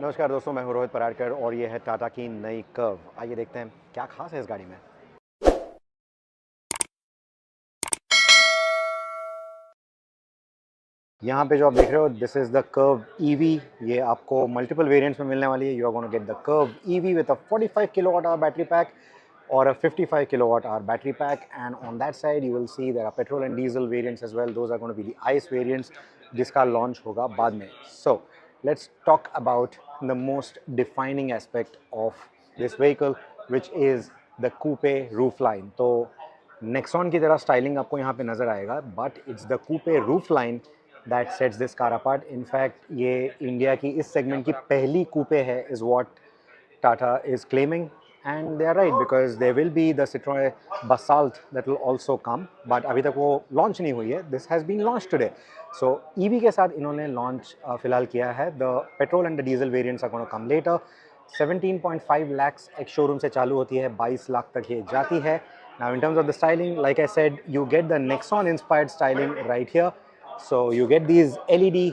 नमस्कार दोस्तों, मैं हूं रोहित पराड़कर और ये है टाटा की नई कर्व। आइए देखते हैं क्या खास है इस गाड़ी में। यहाँ पे जो आप देख रहे हो, this is the Curve EV. ये आपको मल्टीपल वेरिएंट्स में मिलने वाली है। You are gonna get the Curve EV with a 45 kilowatt hour battery pack or a 55 kilowatt hour battery pack, and on that side you will see there are petrol and diesel variants as well. Those are going to be the ICE variants जिसका launch होगा बाद में. So let's talk about the most defining aspect of this vehicle, which is the coupe roof line. तो Nexon की तरह styling आपको यहाँ पे नज़र आएगा, but it's the coupe roof line that sets this car apart. In fact ये India की इस segment की पहली coupe है is what Tata is claiming, and they are right because there will be the Citroën Basalt that will also come, but अभी तक वो launch नहीं हुई है. This has been launched today. So EV के साथ इन्होंने launch फिलहाल किया है. The petrol and the diesel variants are going to come later. 17.5 lakhs एक showroom से चालू होती है, 22 लाख तक ये जाती है. Now in terms of the styling, like I said, you get the Nexon inspired styling right here. So you get these LED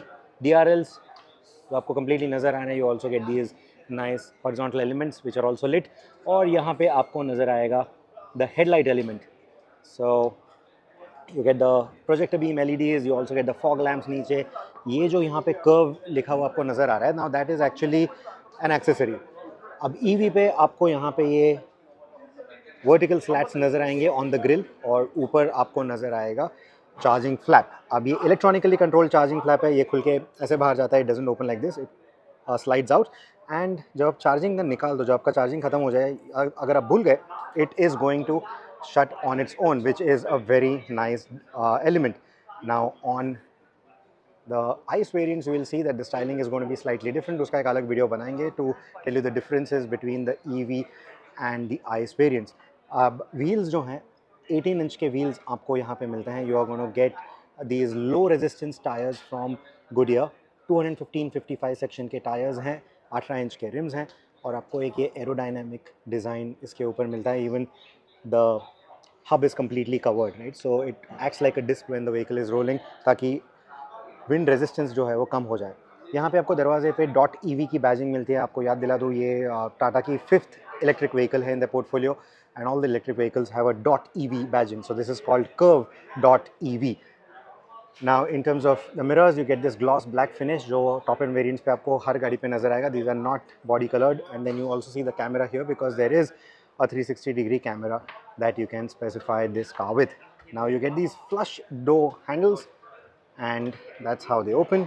DRLs तो आपको completely नज़र आ रहे हैं. You also get these nice horizontal elements which are also lit, और यहाँ पे आपको नज़र आएगा the headlight element. So you get the projector beam LEDs, you also get the fog lamps नीचे. ये जो यहाँ पे curve लिखा हुआ आपको नज़र आ रहा है, now that is actually an accessory. अब EV पे आपको यहाँ पे ये वर्टिकल स्लैट्स नज़र आएंगे ऑन द ग्रिल, और ऊपर आपको नज़र आएगा चार्जिंग फ्लैप. अब ये इलेक्ट्रॉनिकली कंट्रोल चार्जिंग फ्लैप है. ये खुल के ऐसे बाहर जाता है, it doesn't open like this, it slides out. And जब आप चार्जिंग निकाल दो, जब आपका चार्जिंग खत्म हो जाए, अगर आप भूल गए, it is going to shut on its own, which is a very nice element. Now on the ICE variants you will see that the styling is going to be slightly different. उसका एक अलग video बनाएंगे to tell you the differences between the EV and the ICE variants. अब wheels जो हैं 18 inch के wheels आपको यहाँ पे मिलते हैं. You are gonna get these low resistance tires from Goodyear. 215-55 section के टायर्स हैं, 18 इंच के रिम्स हैं, और आपको एक ये एरोडाइनमिक डिज़ाइन इसके ऊपर मिलता है. Even the hub is completely covered, right? So it acts like a disc when the vehicle is rolling, ताकि विंड रेजिस्टेंस जो है वो कम हो जाए. यहाँ पे आपको दरवाजे पे डॉट ईवी की बैजिंग मिलती है. आपको याद दिला दूँ, ये टाटा की 5th इलेक्ट्रिक व्हीकल है in the portfolio, and all the electric vehicles have a dot EV badging. So this is called Curve dot EV. Now in terms of the mirrors, you get this gloss black finish जो top end variants पे आपको हर गाड़ी पे नजर आएगा. These are not body coloured, and then you also see the camera here because there is a 360-degree camera that you can specify this car with. Now you get these flush door handles, and that's how they open.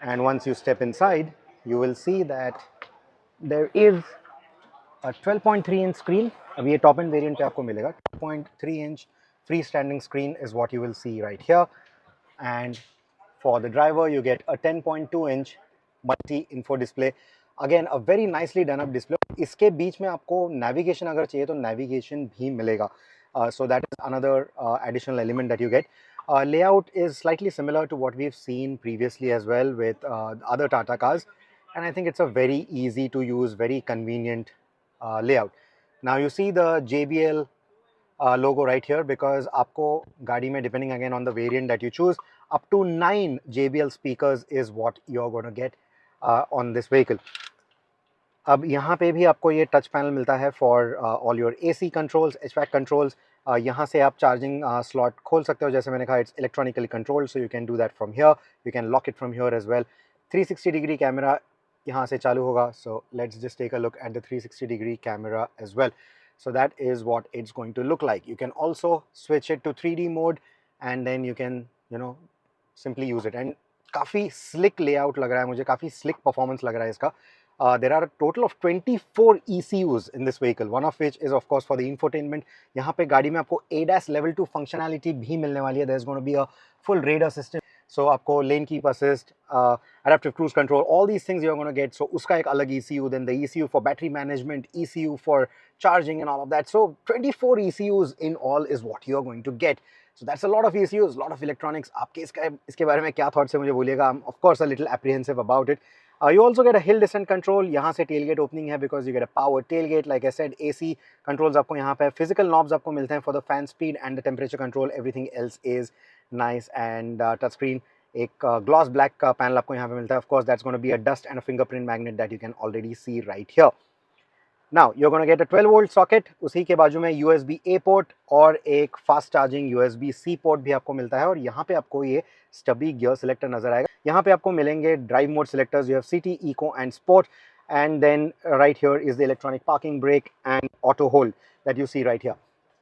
And once you step inside, you will see that there is a 12.3 inch screen. अब ये top end variant पे आपको मिलेगा. 12.3 inch freestanding screen is what you will see right here. And for the driver, you get a 10.2 inch multi info display. Again, a very nicely done up display. इसके बीच में आपको navigation अगर चाहिए तो navigation भी मिलेगा. So that is another additional element that you get. Layout is slightly similar to what we've seen previously as well with other Tata cars, and I think it's a very easy to use, very convenient layout. Now you see the JBL logo right here because आपको गाड़ी में, depending again on the variant that you choose, up to 9 JBL speakers is what you're going to get on this vehicle. अब यहाँ पे भी आपको ये touch panel मिलता है for all your AC controls, HVAC controls. यहाँ से आप चार्जिंग स्लॉट खोल सकते हो. जैसे मैंने कहा, it's electronically controlled, so you can do that from here. You can lock it from here as well. 360-degree camera यहाँ से चालू होगा. So let's just take a look at the 360-degree camera as well. So that is what it's going to look like. You can also switch it to 3D mode, and then you can, you know, simply use it. And काफ़ी slick layout लग रहा है मुझे, काफ़ी slick performance लग रहा है इसका. There are a total of 24 ECUs in this vehicle, one of which is of course for the infotainment. यहाँ पे गाड़ी में आपको ADAS level 2 functionality भी मिलने वाली है. There's going to be a full radar system. So आपको lane keep assist, adaptive cruise control, all these things you're going to get. So उसका एक अलग ECU, then the ECU for battery management, ECU for charging and all of that. So 24 ECUs in all is what you're going to get. So that's a lot of ECUs, a lot of electronics. आपके इसके बारे में क्या thoughts है मुझे बोलिएगा. I'm of course a little apprehensive about it. You also get a hill descent control. यहाँ से tailgate opening है because you get a power tailgate. Like I said, AC controls आपको यहाँ पे, physical knobs आपको मिलते हैं for the fan speed and the temperature control. Everything else is nice and touch screen. एक ग्लॉस ब्लैक का panel आपको यहाँ पे मिलता है. Of course that's gonna be a dust and a fingerprint magnet that you can already see right here. Now you are gonna get a 12 volt socket. उसी के बाजू में USB A पोर्ट और एक fast charging USB C port भी आपको मिलता है. और यहाँ पे आपको ये स्टबी गियर सिलेक्टर नजर आएगा. यहाँ पे आपको मिलेंगे drive mode selectors. You have city, eco and sport. And then right here is the electronic parking brake and auto hold that you see right here.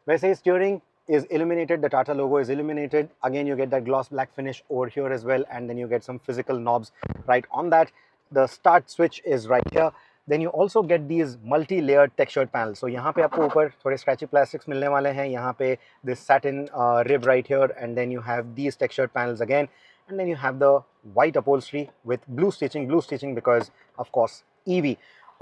वैसे steering is illuminated, the Tata logo is illuminated. Again, you get that gloss black finish over here as well, and then you get some physical knobs right on that. The start switch is right here. Then you also get these multi-layered textured panels. So यहाँ पे आपको ऊपर थोड़े scratchy plastics मिलने वाले हैं. यहाँ पे this satin rib right here, and then you have these textured panels again, and then you have the white upholstery with blue stitching because of course EV.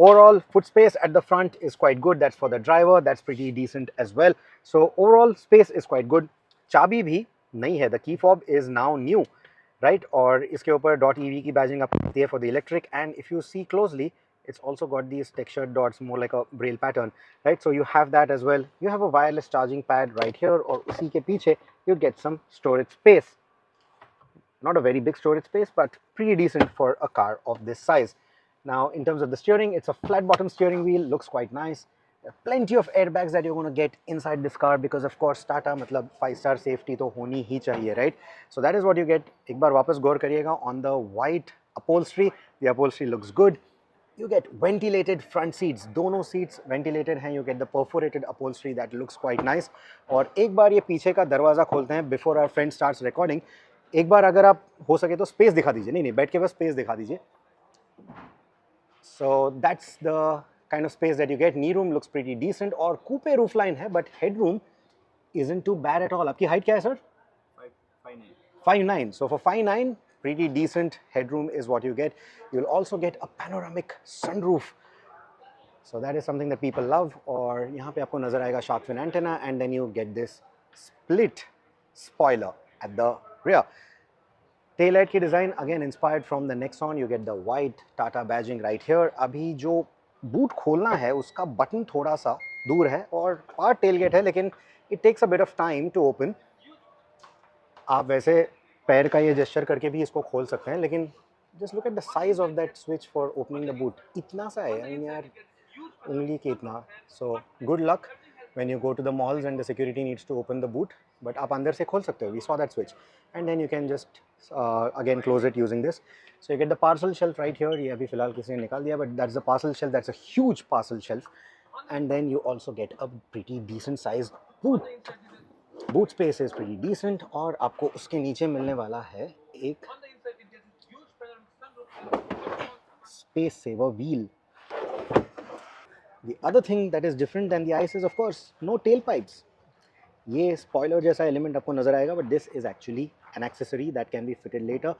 Overall foot space at the front is quite good. That's for the driver. That's pretty decent as well. So overall space is quite good. चाबी भी नई है. The key fob is now new, right? और इसके ऊपर .ev की badging आपको मिलती है for the electric. And if you see closely, it's also got these textured dots, more like a braille pattern, right? So you have that as well. You have a wireless charging pad right here, और उसी के पीछे you get some storage space. Not a very big storage space, but pretty decent for a car of this size. Now, in terms of the steering, it's a flat bottom steering wheel, looks quite nice. There are plenty of airbags that you're going to get inside this car because of course Tata मतलब 5-star safety तो होनी ही चाहिए, right? So that is what you get. एक बार वापस गौर करिएगा on the white upholstery. The upholstery looks good. You get ventilated front seats. दोनों seats ventilated हैं. You get the perforated upholstery that looks quite nice. और एक बार ये पीछे का दरवाज़ा खोलते हैं before our friend starts recording. एक बार अगर आप हो सके तो स्पेस दिखा दीजिए. नहीं बैठ के बस स्पेस दिखा दीजिए. So that's the kind of space that you get. Knee room looks pretty decent और coupe roofline है, but headroom isn't too bad at all. आपकी height क्या है sir? 5'9". So for 5'9", pretty decent headroom is what you get. You'll also get a panoramic sunroof. So that is something that people love. और यहाँ पे आपको नजर आएगा shark fin antenna, and then you get this split spoiler at the rear. Taillight की design again inspired from the Nexon. You get the white Tata badging right here. अभी जो boot खोलना है उसका बटन थोड़ा सा दूर है और पार्ट tailgate है, लेकिन it takes a bit of time to open. आप वैसे पैर का ये gesture करके भी इसको खोल सकते हैं, लेकिन just look at the size of that switch for opening the boot. इतना सा है, I mean यार उंगली के इतना. So good luck when you go to the malls and the security needs to open the boot. But आप अंदर से खोल सकते हो. We saw that switch, and then you can just again close it using this. So you get the parcel shelf right here. ये अभी फिलहाल किसी ने निकाल दिया, but that's the parcel shelf. That's a huge parcel shelf, and then you also get a pretty decent sized boot. Boot space is pretty decent, और आपको उसके नीचे मिलने वाला है एक space saver wheel. The other thing that is different than the ICE is of course no tailpipes. ये spoiler जैसा एलिमेंट आपको नजर आएगा, but this is actually an accessory that can be fitted later.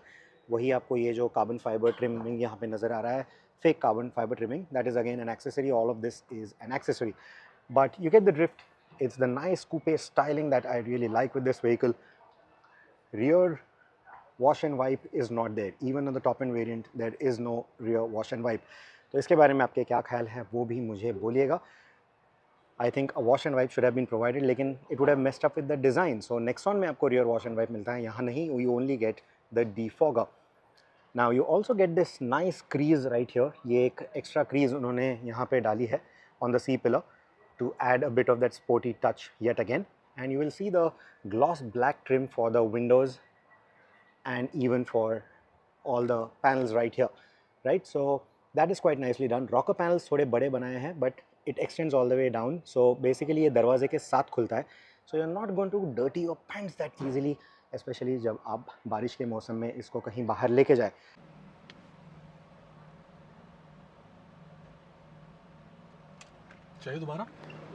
वही आपको ये जो कार्बन फाइबर ट्रिमिंग यहाँ पे नजर आ रहा है, fake carbon fibre trimming, that is again an accessory. All of this is an accessory, but you get the drift. It's the nice coupe styling that I really like with this vehicle. Rear wash and wipe is not there. Even on the top end variant there is no rear wash and wipe. तो इसके बारे में आपके क्या ख्याल है वो भी मुझे बोलिएगा. I think a wash and wipe should have been provided, लेकिन it would have messed up with the design. So Nexon में आपको rear wash and wipe मिलता है, यहाँ नहीं. You only get the defogger. Now you also get this nice crease right here. ये एक extra crease उन्होंने यहाँ पे डाली है on the C pillar to add a bit of that sporty touch yet again. And you will see the gloss black trim for the windows and even for all the panels right here, right? So that is quite nicely done. Rocker panels थोड़े बड़े बनाए हैं, but it extends all the way down. So basically ये दरवाजे के साथ खुलता है. So you're not going to dirty your pants that easily, especially जब आप बारिश के मौसम में इसको कहीं बाहर लेके जाए. चाहिए दोबारा?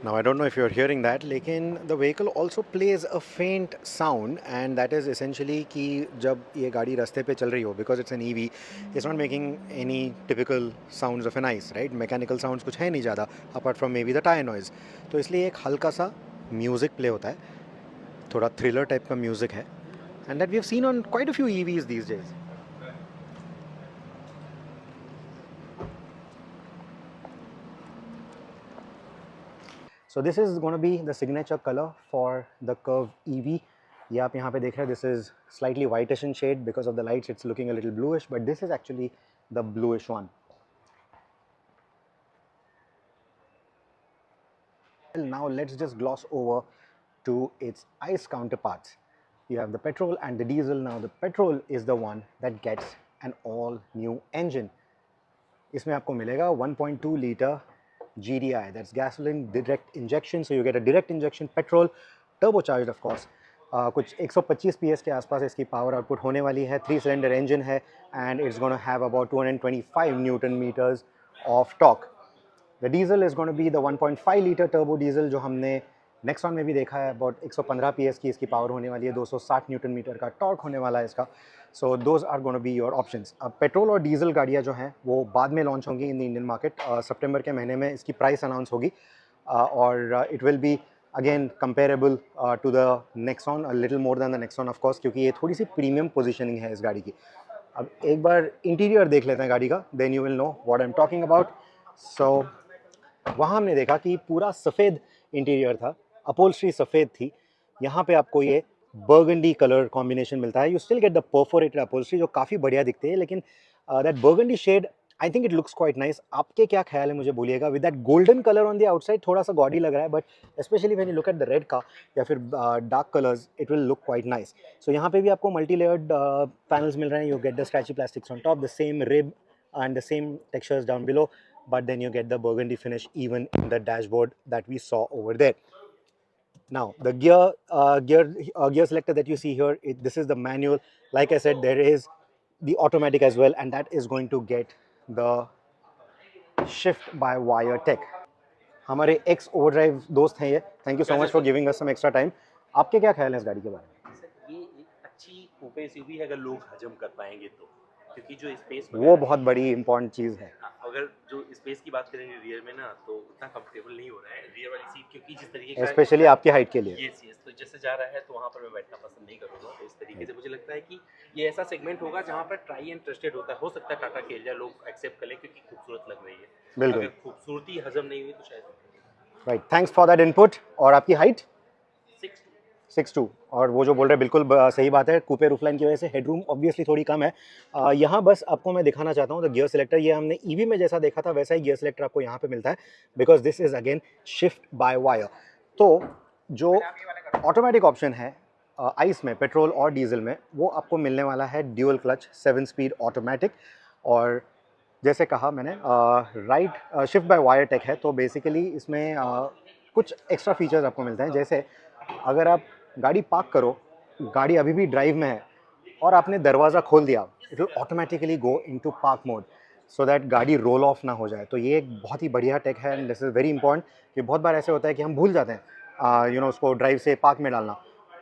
Now I don't know if you're hearing that, लेकिन the vehicle also plays a faint sound, and that is essentially कि जब ये गाड़ी रास्ते पे चल रही हो, because it's an EV, it's not making any typical sounds of an ICE, right? Mechanical sounds कुछ है नहीं ज़्यादा, apart from maybe the tire noise. तो इसलिए एक हल्का सा म्यूज़िक प्ले होता है, थोड़ा थ्रिलर टाइप का म्यूज़िक है, and that we have seen on quite a few EVs these days. So this is going to be the signature color for the Curve EV. ये आप यहाँ पे देख रहे हैं, this is slightly whitish in shade. Because of the lights it's looking a little bluish, but this is actually the bluish one. Now let's just gloss over to its ICE counterparts. You have the petrol and the diesel. Now the petrol is the one that gets an all new engine. इसमें आपको मिलेगा 1.2 liter GDI, that's gasoline direct injection. So you get a direct injection petrol, turbocharged of course. कुछ 125 PS के आसपास इसकी power output होने वाली है. 3-cylinder engine है and it's going to have about 225 Newton meters of torque. The diesel is going to be the 1.5 liter turbo diesel जो हमने नेक्सॉन में भी देखा है. अबाउट 115 PS की इसकी पावर होने वाली है, 260 न्यूटन मीटर का टॉर्क होने वाला है इसका. So those are gonna be your options. अब पेट्रोल और डीजल गाड़ियाँ जो हैं वो बाद में लॉन्च होंगी इन द इंडियन मार्केट. सितंबर के महीने में इसकी प्राइस अनाउंस होगी और it will be again comparable to the Nexon, a little more than the Nexon of course, क्योंकि ये थोड़ी सी प्रीमियम पोजीशनिंग है इस गाड़ी की. अब एक बार इंटीरियर देख लेते हैं गाड़ी का, then you will know what I am talking about. So वहाँ हमने देखा कि पूरा सफ़ेद इंटीरियर था, अपहोल्स्ट्री सफ़ेद थी. यहाँ पे आपको ये बर्गंडी कलर कॉम्बिनेशन मिलता है. You still get the perforated upholstery जो काफ़ी बढ़िया दिखते हैं, लेकिन that burgundy shade I think it looks quite nice. आपके क्या ख्याल है मुझे बोलिएगा. With that golden colour on the outside थोड़ा सा गॉडी लग रहा है, but especially when you look at the red का या फिर dark colours it will look quite nice. So यहाँ पे भी आपको मल्टी लेयर्ड पैनल्स मिल रहे हैं. You get the scratchy plastics on top, the same rib and the same textures down below, but then you get the burgundy finish even in the dashboard that we saw over there. Now the gear selector that you see here, this is the manual. Like I said, there is the automatic as well, and that is going to get the shift by wire tech. हमारे ex Overdrive दोस्त हैं ये. Thank you so much for giving us some extra time. आपके क्या ख्याल है इस गाड़ी के बारे में? सर ये एक अच्छी कूपे एसयूवी है अगर लोग हजम कर पाएंगे तो, क्योंकि जो स्पेस वो बहुत बड़ी इंपॉर्टेंट चीज़ है. अगर जो स्पेस की बात करेंगे रियर में ना, तो उतना कंफर्टेबल नहीं हो रहा है रियर वाली सीट, क्योंकि जिस तरीके का स्पेशली आपकी हाइट के लिए. यस तो जैसे जा रहा है तो वहाँ पर मैं बैठना पसंद नहीं करूँगा. तो इस तरीके से मुझे लगता है कि ये ऐसा सेगमेंट होगा जहाँ पर ट्राई एंड ट्रस्टेड होता है. हो सकता है टाटा केरिया लोग एक्सेप्ट कर लें क्योंकि खूबसूरत लग रही है. बिल्कुल. अगर खूबसूरती हजम नहीं हुई तो शायद. Right, thanks for that input. और आपकी हाइट 6'2". और वो जो बोल रहे हैं बिल्कुल सही बात है. कूपे रूफलाइन की वजह से हेडरूम ऑब्वियसली थोड़ी कम है. यहाँ बस आपको मैं दिखाना चाहता हूँ द गियर सिलेक्टर. ये हमने ईवी में जैसा देखा था वैसा ही गियर सिलेक्टर आपको यहाँ पे मिलता है, because this is again shift by wire. तो जो ऑटोमेटिक ऑप्शन है आइस में, पेट्रोल और डीजल में, वो आपको मिलने वाला है ड्यूअल क्लच 7 स्पीड ऑटोमेटिक. और जैसे कहा मैंने right shift by wire tech है, तो बेसिकली इसमें कुछ एक्स्ट्रा फीचर्स आपको मिलते हैं. जैसे अगर आप गाड़ी पार्क करो, गाड़ी अभी भी ड्राइव में है और आपने दरवाज़ा खोल दिया, it will automatically go into park mode so that गाड़ी रोल ऑफ ना हो जाए. तो ये एक बहुत ही बढ़िया टेक है and this is very important. कि बहुत बार ऐसे होता है कि हम भूल जाते हैं उसको ड्राइव से पार्क में डालना.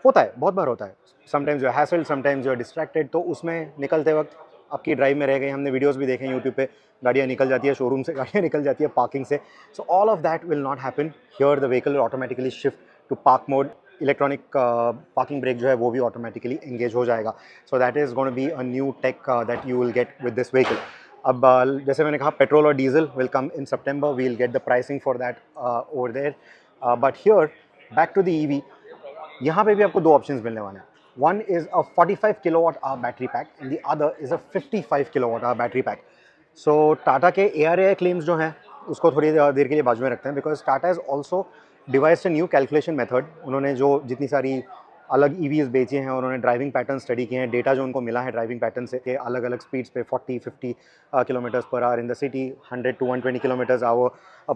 होता है, बहुत बार होता है. Sometimes you are hassled, sometimes you are distracted. तो उसमें निकलते वक्त आपकी ड्राइव में रह गई. हमने वीडियोस भी देखे हैं यूट्यूब पे, गाड़ियाँ निकल जाती है शोरूम से, गाड़ियाँ निकल जाती है पार्किंग से. So all of that will not happen here. The vehicle will automatically shift to park mode. Electronic parking brake जो है वो भी ऑटोमेटिकली एंगेज हो जाएगा. So that is gonna be a new tech that you will get with this vehicle. अब जैसे मैंने कहा, पेट्रोल और diesel will come in September. We will get the pricing for that over there. But here back to the EV, यहाँ पे भी आपको दो ऑप्शंस मिलने वाले हैं. One is a 45 kilowatt hour battery pack and the other is a 55 kilowatt hour battery pack. So Tata के ARAI claims जो हैं उसको थोड़ी देर के लिए बाजू में रखते हैं, because Tata is also devised a new calculation method. उन्होंने जो जितनी सारी अलग EVs बेची हैं, उन्होंने ड्राइविंग पैटर्न स्टडी किए हैं. डेटा जो उनको मिला है ड्राइविंग पैटर्न से कि अलग अलग स्पीड्स पे 40-50 kilometres per hour in the city, 100 to 120 kilometres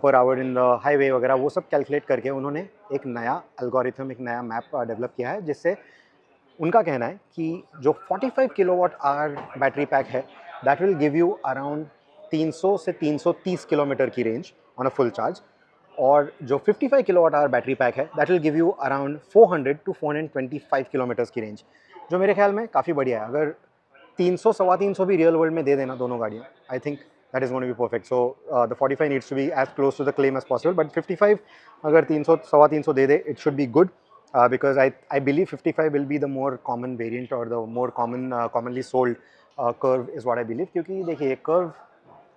per hour in the highway वगैरह, वो सब कैलकुलेट करके उन्होंने एक नया एल्गोरिथम, एक नया मैप डेवलप किया है, जिससे उनका कहना है कि जो 45 किलोवाट आवर बैटरी पैक है that will give you around 300 से 330 किलोमीटर की range on a full charge. और जो 55 किलोवाट आवर बैटरी पैक है that will give you around 400 to 425 kilometres की रेंज, जो मेरे ख्याल में काफ़ी बढ़िया है. अगर 300 सवा 300 भी रियल वर्ल्ड में दे देना दोनों गाड़ियाँ, I think that is going to be perfect. So the 45 needs to be as close to the claim as possible, but 55 अगर 300 सवा 300 दे दे, it should be good. Because I believe 55 will be the more common variant or the more commonly sold curve is what I believe. क्योंकि देखिए curve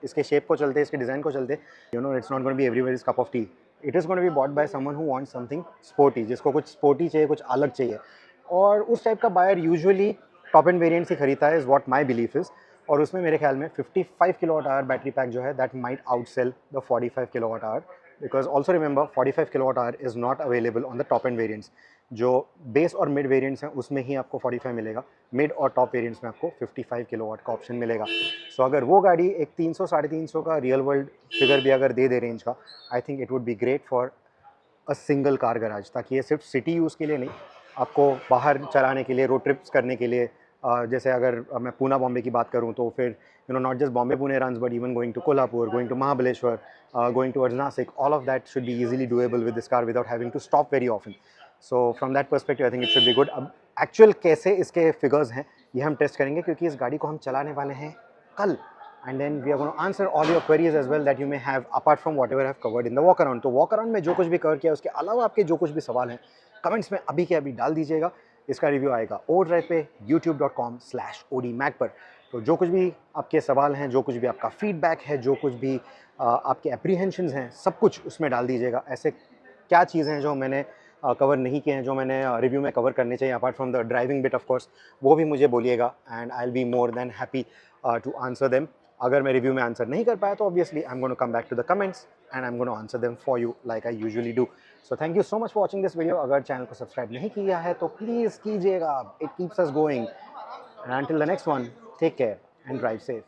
इसके shape को चलते, इसके design को चलते, it's not going to be everybody's cup of tea. It is going to be bought by someone who wants something sporty, जिसको कुछ sporty चाहिए, कुछ अलग चाहिए. और उस टाइप का buyer usually top end variants ही खरीदता है, is what my belief is. और उसमें मेरे ख्याल में 55 किलोवाट आवर बैटरी पैक जो है that might outsell the 45 kilowatt hour, because also remember 45 kilowatt hour is not available on the top end variants. जो बेस और मिड वेरिएंट्स हैं उसमें ही आपको 45 मिलेगा, मिड और टॉप वेरिएंट्स में आपको 55 किलोवाट का ऑप्शन मिलेगा। सो अगर वो गाड़ी एक 300 साढ़े 300 का रियल वर्ल्ड फिगर भी अगर दे रेंज का, आई think it would be great for a single car garage, ताकि ये सिर्फ सिटी यूज़ के लिए नहीं, आपको बाहर चलाने के लिए, रोड ट्रिप्स करने के लिए, जैसे अगर मैं पूना बॉम्बे की बात करूँ तो फिर not just Bombay Pune runs but even going to Kolhapur, going to Mahabaleshwar, going towards Nashik, all of that should be easily doable with this car without having to stop very often. So from that perspective I think it should be good. अब actual कैसे इसके figures हैं ये हम test करेंगे, क्योंकि इस गाड़ी को हम चलाने वाले हैं कल, and then we are going to answer all your queries as well that you may have apart from whatever I have covered in the walk around। तो walk around में जो कुछ भी कवर किया उसके अलावा आपके जो कुछ भी सवाल हैं कमेंट्स में अभी के अभी डाल दीजिएगा। इसका रिव्यू आएगा ओवरड्राइव पे youtube.com/odmac पर। तो जो कुछ भी आपके सवाल हैं, जो कुछ भी आपका फीडबैक है, जो कुछ भी आपके एप्रीहेंशंस हैं, सब कुछ उसमें डाल दीजिएगा। ऐसे क्या चीज़ें हैं जो मैंने कवर नहीं किए हैं, जो मैंने रिव्यू में कवर करने चाहिए apart from the driving bit of course, वो भी मुझे बोलिएगा and I will be more than happy to answer them. अगर मैं रिव्यू में आंसर नहीं कर पाया तो obviously I am going to come back to the comments and I am going to answer them for you like I usually do. So thank you so much for watching this video. अगर channel को subscribe नहीं किया है तो please कीजिएगा, it keeps us going. And until the next one, take care and drive safe.